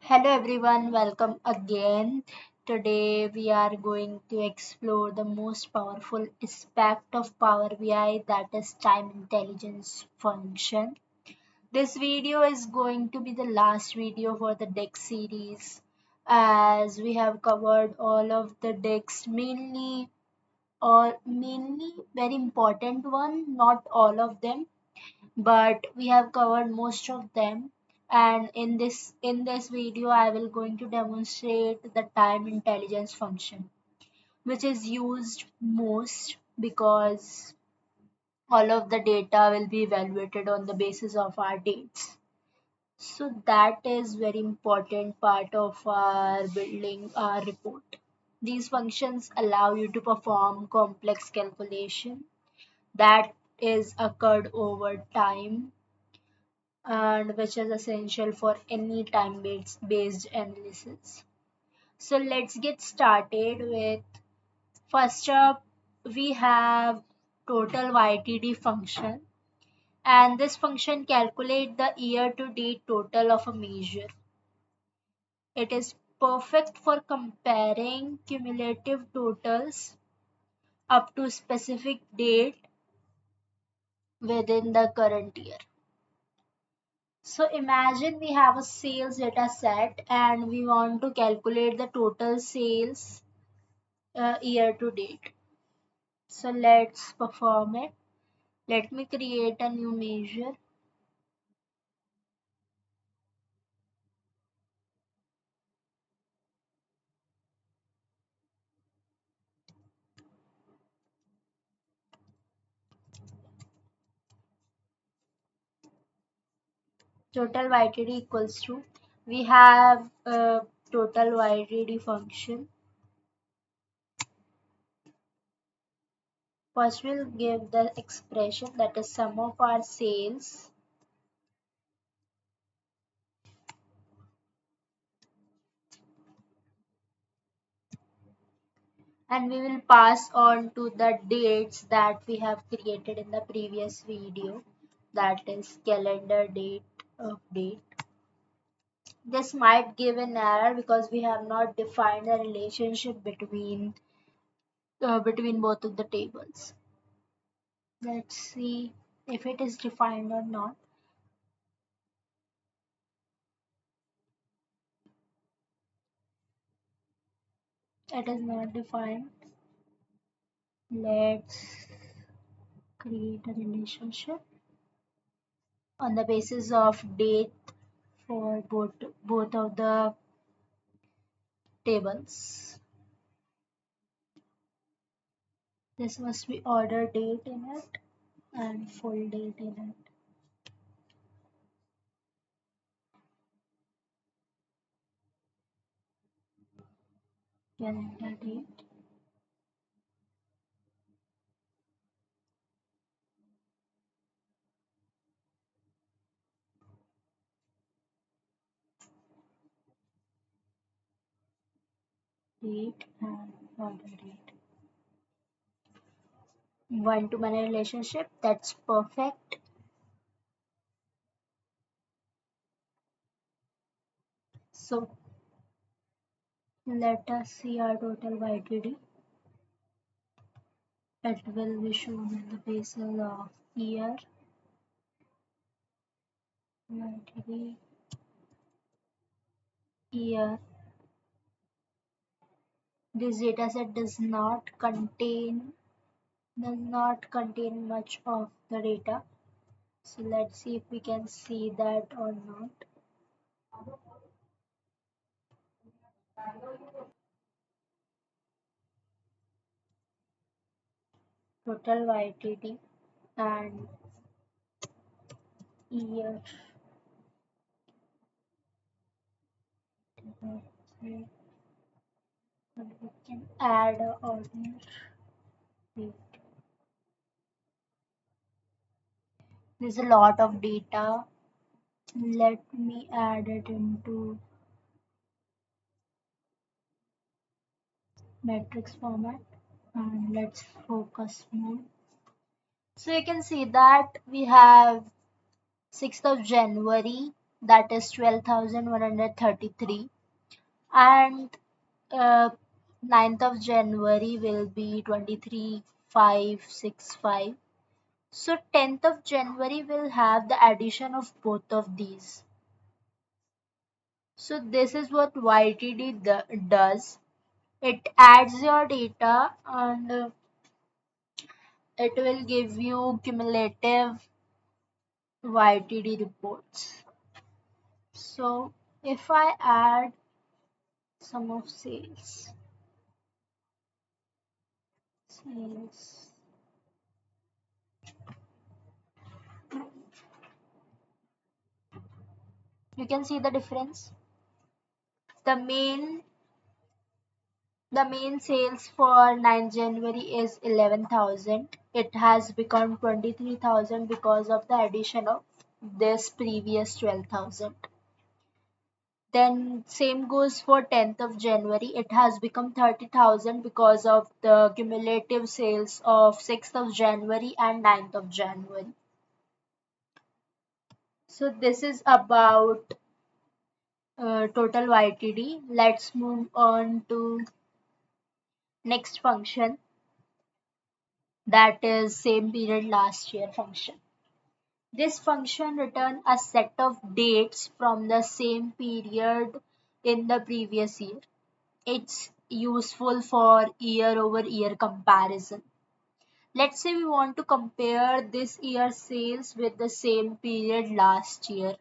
Hello everyone, welcome again. Today we are going to explore the most powerful aspect of Power BI, that is time intelligence function. This video is going to be the last video for the deck series as we have covered all of the decks, mainly very important one, not all of them, but we have covered most of them. And in this video I will going to demonstrate the time intelligence function, which is used most because all of the data will be evaluated on the basis of our dates. So that is very important part of our building our report. These functions allow you to perform complex calculation that is occurred over time and which is essential for any time based analysis. So let's get started with first up we have total YTD function, and this function calculate the year to date total of a measure. It is perfect for comparing cumulative totals up to specific date within the current year. So imagine we have a sales data set and we want to calculate the total sales year to date. So let's perform it. Let me create a new measure. Total YTD equals to, we have a total YTD function. First we'll give the expression that is sum of our sales and we will pass on to the dates that we have created in the previous video, that is calendar date update. This might give an error because we have not defined the relationship between both of the tables. Let's see if it is defined or not. It is not defined. Let's create a relationship on the basis of date for both of the tables. This must be order date in it and full date in it. Calendar date, date and order date. One to many relationship, that's perfect. So let us see our total YTD. It will be shown on the basis of year, YTD, year. This dataset does not contain much of the data. So let's see if we can see that or not. Total YTD and year. And we can add a order date. There's a lot of data. Let me add it into matrix format and let's focus mode. So you can see that we have 6th of January that is 12,133, and uh, 9th of January will be 23,565. So 10th of January will have the addition of both of these. So this is what YTD does. It adds your data and it will give you cumulative YTD reports. So if I add sum of sales, you can see the difference. The main the main sales for 9 January is 11,000. It has become 23,000 because of the addition of this previous 12,000. Then same goes for 10th of January. It has become 30,000 because of the cumulative sales of 6th of January and 9th of January. So this is about total YTD. Let's move on to next function, that is same period last year function. This function return a set of dates from the same period in the previous year. It's useful for year over year comparison. Let's say we want to compare this year's sales with the same period last year.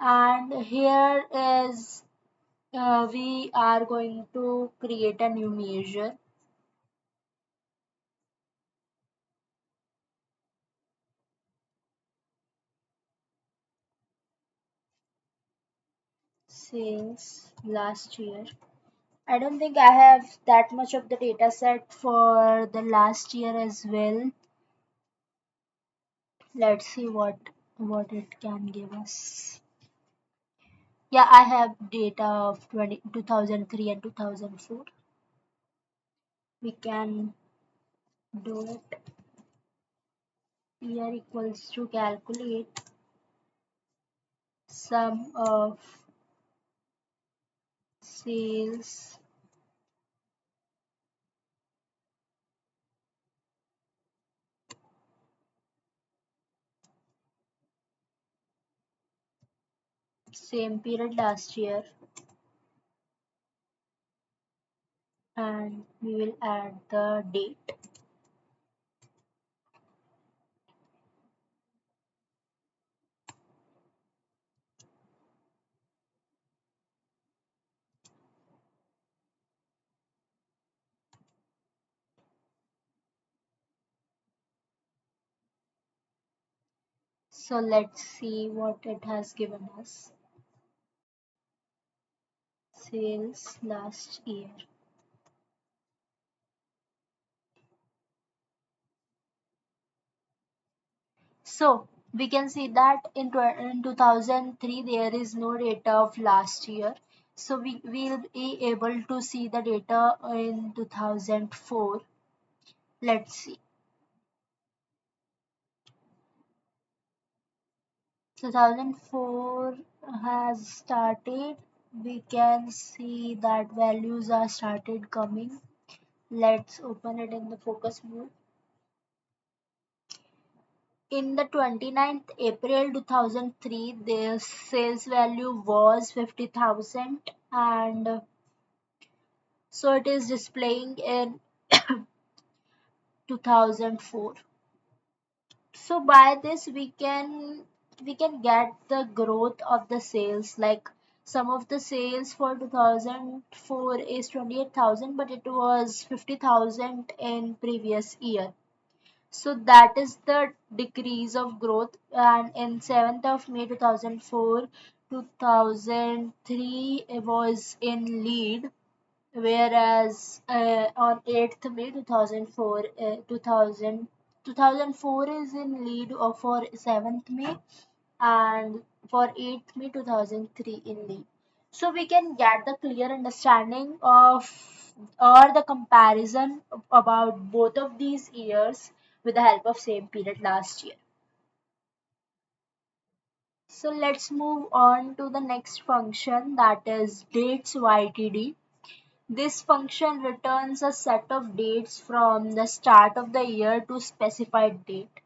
And here is we are going to create a new measure. Sales last year. I don't think I have that much of the data set for the last year as well. Let's see what it can give us. Yeah, I have data of 2003 and 2004. We can do it. Here equals to calculate sum of sales same period last year, and we will add the date. So let's see what it has given us. Sales last year. So we can see that in 2003 there is no data of last year. So we will be able to see the data in 2004. Let's see. 2004 has started. We can see that values are started coming. Let's open it in the focus mode. In the 29th April 2003, the sales value was 50,000, and so it is displaying in 2004. So by this we can get the growth of the sales. Like some of the sales for 2004 is 28,000, but it was 50,000 in previous year. So that is the decrease of growth. And in 7th of May 2004, 2003 was in lead, whereas on 8th May 2004, 2004 is in lead for 7th May, and for 8th May 2003 in lead. So we can get the clear understanding of or the comparison about both of these years with the help of same period last year. So let's move on to the next function, that is dates YTD. This function returns a set of dates from the start of the year to specified date,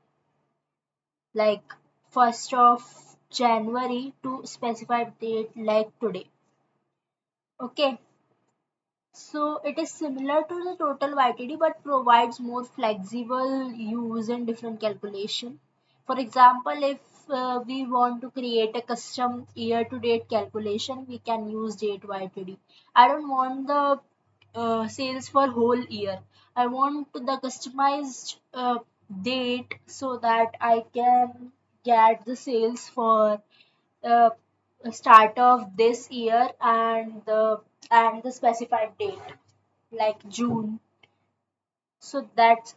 like 1st of January to specified date like today. Okay, so it is similar to the total YTD but provides more flexible use in different calculation. For example, if we want to create a custom year to date calculation, we can use date YTD. I don't want the sales for whole year. I want the customized date so that I can get the sales for uh, start of this year and the specified date like June. So that's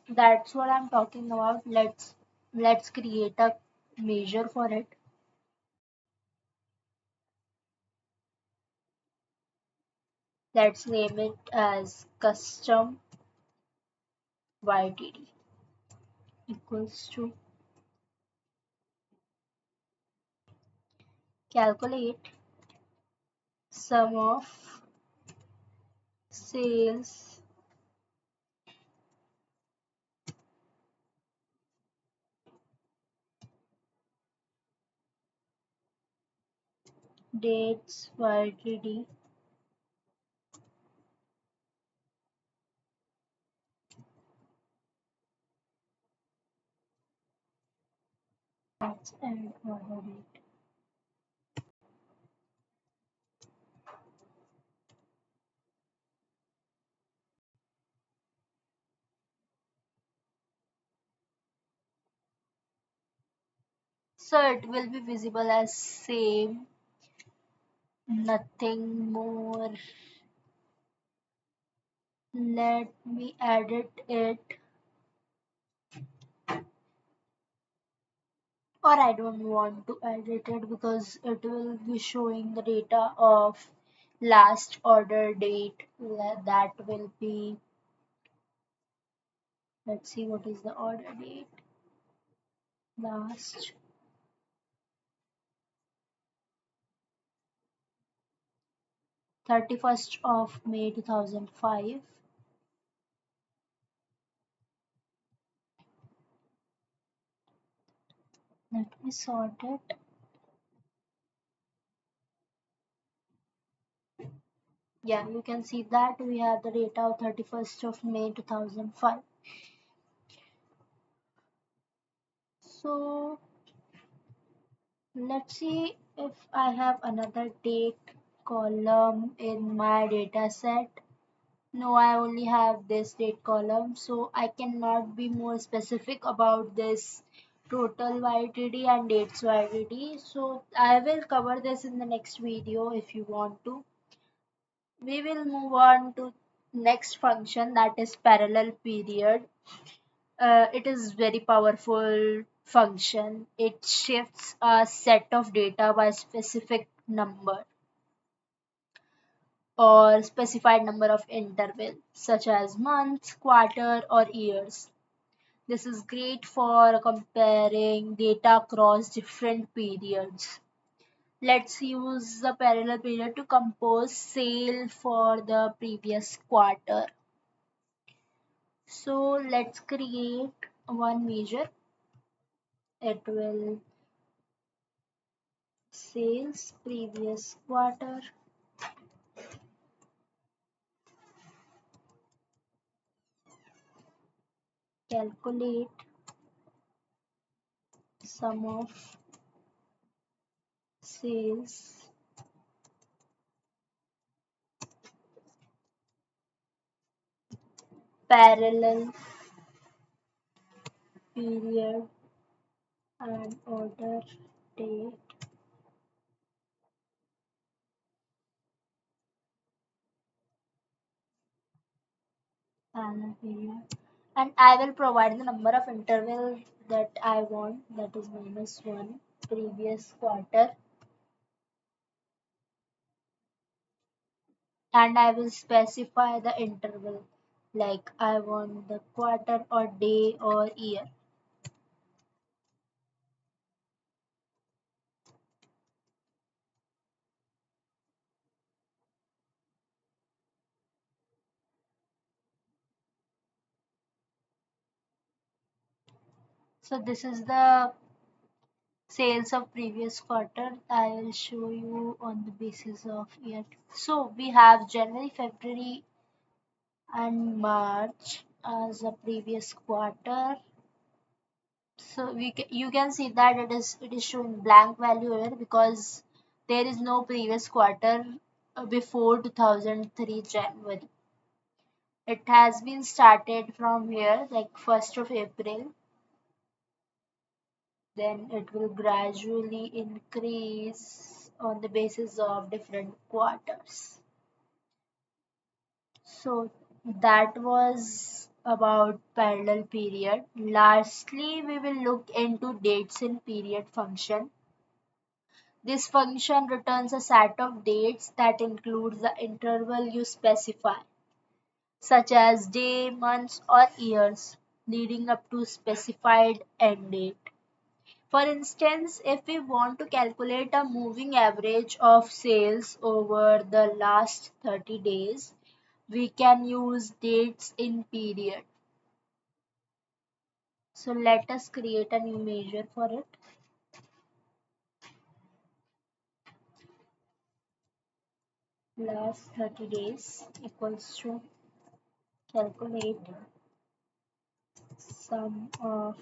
what I'm talking about. Let's create a measure for it. Let's name it as custom YTD equals to calculate sum of sales dates YTD. Let's add order date. So it will be visible as same, nothing more. Let me edit it, or I don't want to edit it because it will be showing the data of last order date. That will be, let's see what is the order date. Last 31st of May 2005. Let me sort it. Yeah, you can see that we have the data of 31st of May 2005. So let's see if I have another date column in my data set. No, I only have this date column, so I cannot be more specific about this total YTD and dates YTD. So I will cover this in the next video if you want to. We will move on to next function, that is parallel period. It is very powerful function. It shifts a set of data by specific number or specified number of interval such as months, quarter or years. This is great for comparing data across different periods. Let's use the parallel period to compose sale for the previous quarter. So let's create one measure. It will sales previous quarter, calculate sum of sales parallel period and order date parallel period, and I will provide the number of interval that I want, that is -1 previous quarter, and I will specify the interval like I want the quarter or day or year. So this is the sales of previous quarter. I will show you on the basis of year. So we have January, February and March as a previous quarter. So you can see that it is showing blank value here because there is no previous quarter before 2003 January. It has been started from here like 1st of April, then it will gradually increase on the basis of different quarters. So that was about parallel period. Lastly, we will look into dates in period function. This function returns a set of dates that includes the interval you specify, such as day, months, or years, leading up to specified end date. For instance, if we want to calculate a moving average of sales over the last 30 days, we can use dates in period. So let us create a new measure for it. Last 30 days equals to calculate sum of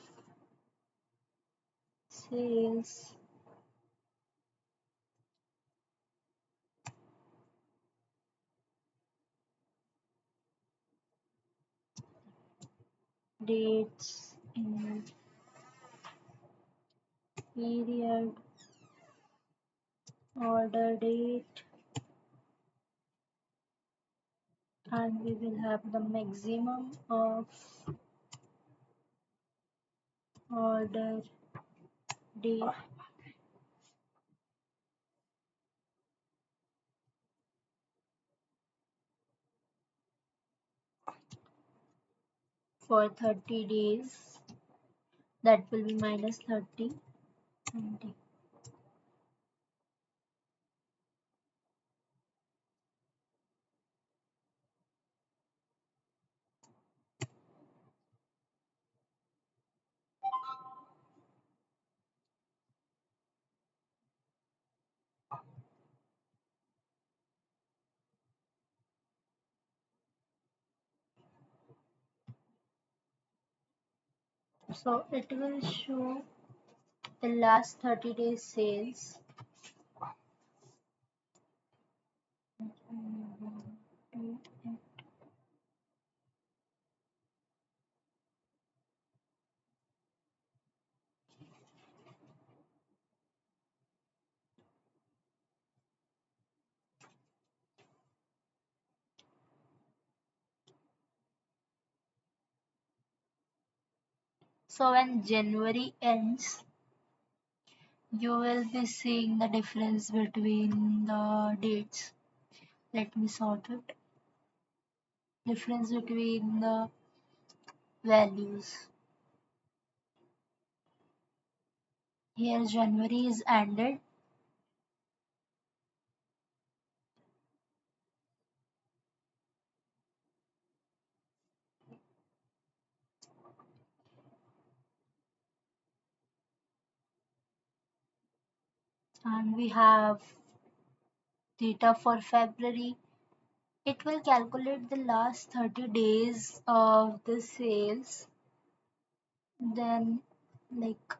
sales dates in period, order date, and we will have the maximum of order date for 30 days. That will be minus 30, 20. So it will show the last 30 days sales. So when January ends, you will be seeing the difference between the dates. Let me sort it. Difference between the values. Here January is ended and we have data for February. It will calculate the last 30 days of the sales. Then like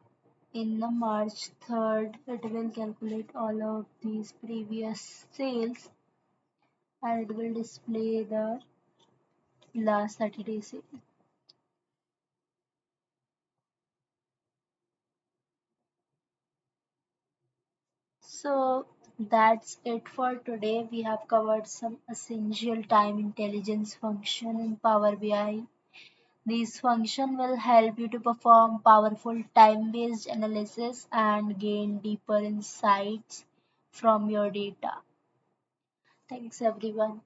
in the March 3rd, it will calculate all of these previous sales and it will display the last 30 days sale. So that's it for today. We have covered some essential time intelligence function in Power BI. These function will help you to perform powerful time-based analysis and gain deeper insights from your data. Thanks everyone.